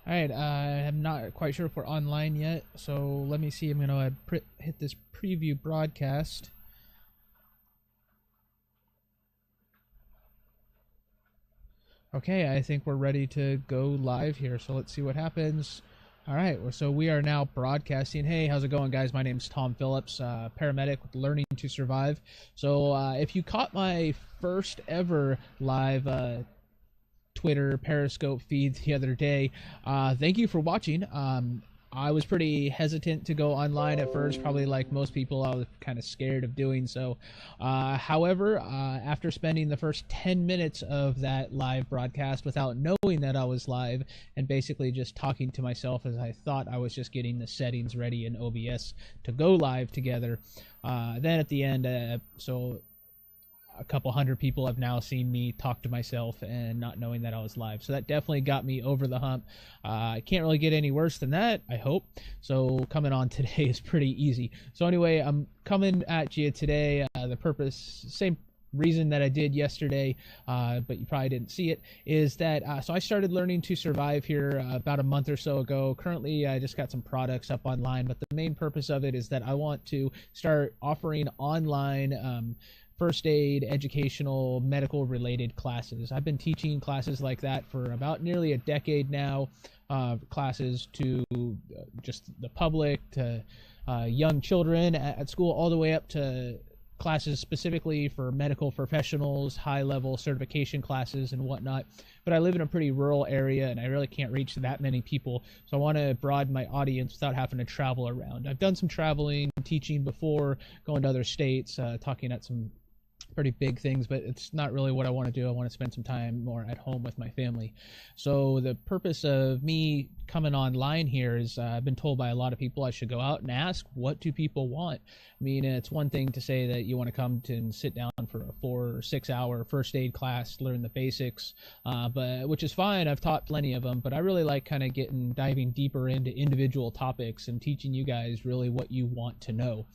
All right, I'm not quite sure if we're online yet, so let me see. I'm going to hit this preview broadcast. Okay, I think we're ready to go live here, so let's see what happens. All right, so we are now broadcasting. Hey, how's it going, guys? My name's Tom Phillips, paramedic with Learning to Survive. So if you caught my first ever live Twitter Periscope feed the other day, thank you for watching. I was pretty hesitant to go online at first, probably like most people. I was kind of scared of doing so. However, after spending the first 10 minutes of that live broadcast without knowing that I was live and basically just talking to myself as I thought I was just getting the settings ready in OBS to go live together, then at the end, so a couple hundred people have now seen me talk to myself and not knowing that I was live. So that definitely got me over the hump. I can't really get any worse than that, I hope. So coming on today is pretty easy. So anyway, I'm coming at you today. The purpose, same reason that I did yesterday, but you probably didn't see it, is that so I started Learning to Survive here about a month or so ago. Currently, I just got some products up online, but the main purpose of it is that I want to start offering online first aid, educational, medical related classes. I've been teaching classes like that for about nearly a decade now, classes to just the public, to young children at school, all the way up to classes specifically for medical professionals, high level certification classes and whatnot. But I live in a pretty rural area and I really can't reach that many people, so I want to broaden my audience without having to travel around. I've done some traveling, teaching before, going to other states, talking at some pretty big things, but it's not really what I want to do. I want to spend some time more at home with my family. So the purpose of me coming online here is I've been told by a lot of people I should go out and ask, what do people want? I mean, it's one thing to say that you want to come to and sit down for a 4 or 6 hour first aid class, learn the basics, but which is fine. I've taught plenty of them, but I really like kind of diving deeper into individual topics and teaching you guys really what you want to know.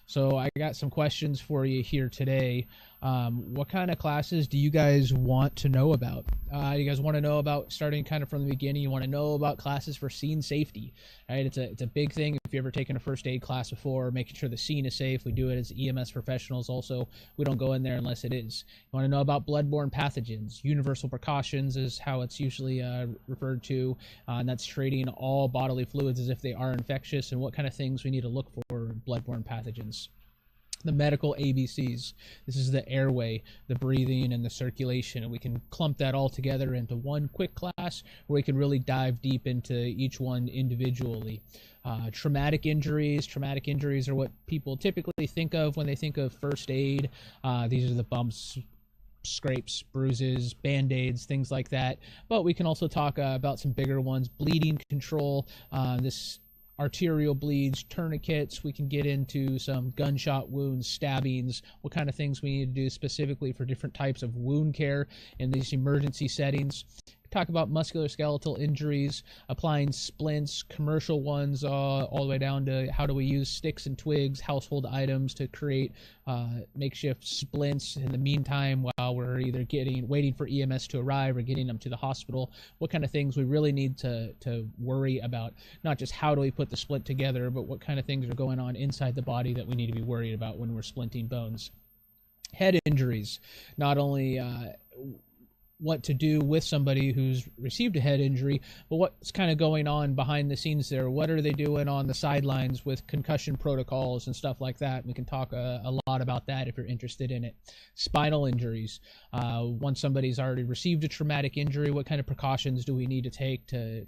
So I got some questions for you here today. What kind of classes do you guys want to know about? You guys want to know about starting kind of from the beginning? You want to know about classes for scene safety, right? It's a big thing. If you've ever taken a first aid class before, making sure the scene is safe. We do it as EMS professionals also. We don't go in there unless it is. You want to know about bloodborne pathogens. Universal precautions is how it's usually referred to, and that's treating all bodily fluids as if they are infectious and what kind of things we need to look for in bloodborne pathogens. The medical ABCs. This is the airway, the breathing, and the circulation, and we can clump that all together into one quick class where we can really dive deep into each one individually. Traumatic injuries. Traumatic injuries are what people typically think of when they think of first aid. These are the bumps, scrapes, bruises, band-aids, things like that. But we can also talk about some bigger ones. Bleeding control. This arterial bleeds, tourniquets. We can get into some gunshot wounds, stabbings, what kind of things we need to do specifically for different types of wound care in these emergency settings. Talk about musculoskeletal injuries, applying splints, commercial ones, all the way down to how do we use sticks and twigs, household items to create makeshift splints in the meantime while we're either waiting for EMS to arrive or getting them to the hospital. What kind of things we really need to worry about, not just how do we put the splint together, but what kind of things are going on inside the body that we need to be worried about when we're splinting bones. Head injuries, not only what to do with somebody who's received a head injury, but what's kind of going on behind the scenes there. What are they doing on the sidelines with concussion protocols and stuff like that? We can talk a lot about that if you're interested in it. Spinal injuries. Once somebody's already received a traumatic injury, what kind of precautions do we need to take to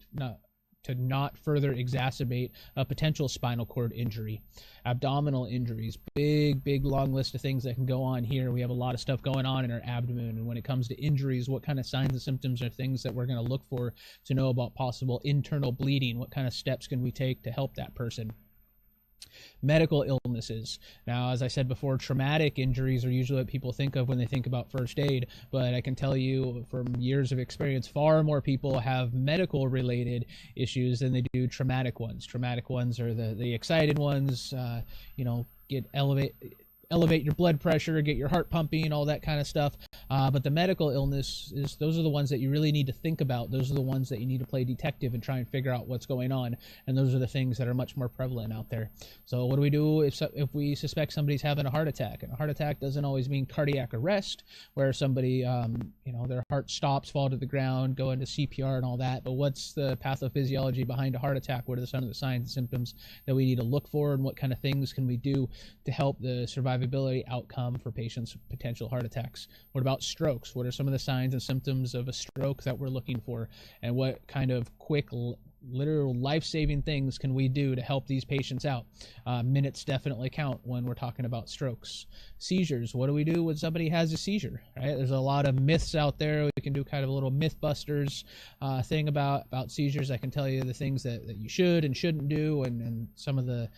not further exacerbate a potential spinal cord injury? Abdominal injuries, big long list of things that can go on here. We have a lot of stuff going on in our abdomen, and when it comes to injuries, what kind of signs and symptoms are things that we're going to look for to know about possible internal bleeding? What kind of steps can we take to help that person? Medical illnesses. Now, as I said before, traumatic injuries are usually what people think of when they think about first aid, but I can tell you from years of experience, far more people have medical related issues than they do traumatic ones. Traumatic ones are the excited ones, get elevate your blood pressure, get your heart pumping, all that kind of stuff. But the medical illness those are the ones that you really need to think about. Those are the ones that you need to play detective and try and figure out what's going on. And those are the things that are much more prevalent out there. So what do we do if we suspect somebody's having a heart attack? And a heart attack doesn't always mean cardiac arrest, where somebody, their heart stops, fall to the ground, go into CPR and all that. But what's the pathophysiology behind a heart attack? What are some of the signs and symptoms that we need to look for, and what kind of things can we do to help the survivability outcome for patients with potential heart attacks? What about strokes? What are some of the signs and symptoms of a stroke that we're looking for, and what kind of quick literal life-saving things can we do to help these patients out? Minutes definitely count when we're talking about strokes. Seizures, what do we do when somebody has a seizure, right? There's a lot of myths out there. We can do kind of a little mythbusters thing about seizures. I can tell you the things that you should and shouldn't do, and some of the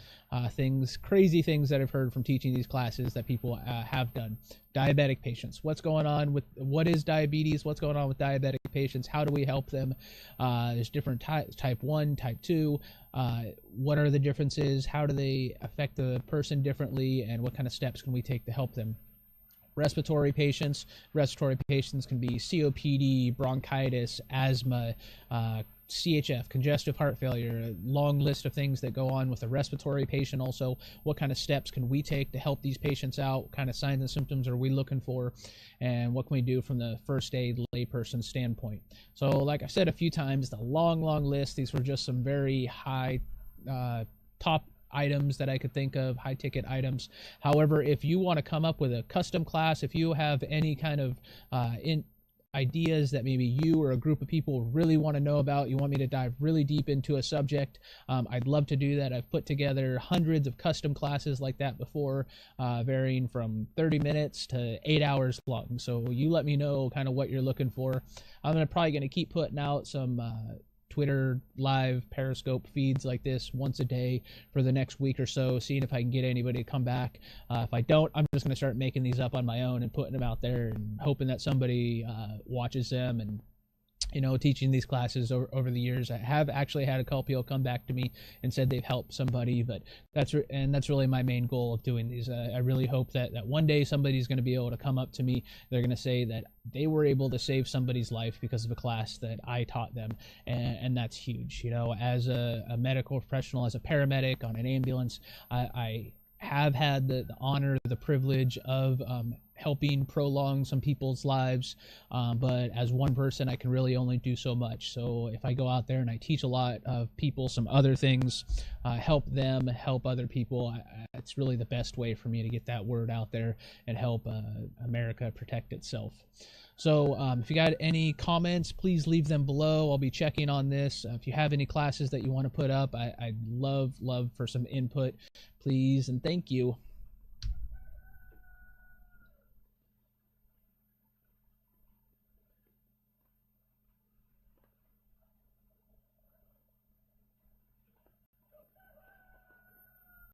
crazy things that I've heard from teaching these classes that people have done. Diabetic patients, what is diabetes? What's going on with diabetic patients? How do we help them? There's different type 1, type 2. What are the differences? How do they affect the person differently? And what kind of steps can we take to help them? Respiratory patients can be COPD, bronchitis, asthma, CHF, congestive heart failure, a long list of things that go on with a respiratory patient. Also, what kind of steps can we take to help these patients out? What kind of signs and symptoms are we looking for? And what can we do from the first aid layperson standpoint? So like I said a few times, the long list. These were just some very high top items that I could think of, high ticket items. However, if you want to come up with a custom class, if you have any kind of ideas that maybe you or a group of people really want to know about, you want me to dive really deep into a subject, I'd love to do that. I've put together hundreds of custom classes like that before, varying from 30 minutes to 8 hours long. So you let me know kind of what you're looking for. I'm probably going to keep putting out some Twitter live Periscope feeds like this once a day for the next week or so, seeing if I can get anybody to come back. If I don't, I'm just going to start making these up on my own and putting them out there and hoping that somebody watches them. And teaching these classes over the years, I have actually had a couple people come back to me and said they've helped somebody, but that's really my main goal of doing these. I really hope that one day somebody's going to be able to come up to me. They're going to say that they were able to save somebody's life because of a class that I taught them, and that's huge. As a medical professional, as a paramedic on an ambulance, I have had the honor, the privilege of helping prolong some people's lives, but as one person I can really only do so much. So if I go out there and I teach a lot of people some other things, help them help other people, it's really the best way for me to get that word out there and help America protect itself. So if you got any comments, please leave them below. I'll be checking on this. If you have any classes that you want to put up, I'd love for some input, please, and thank you.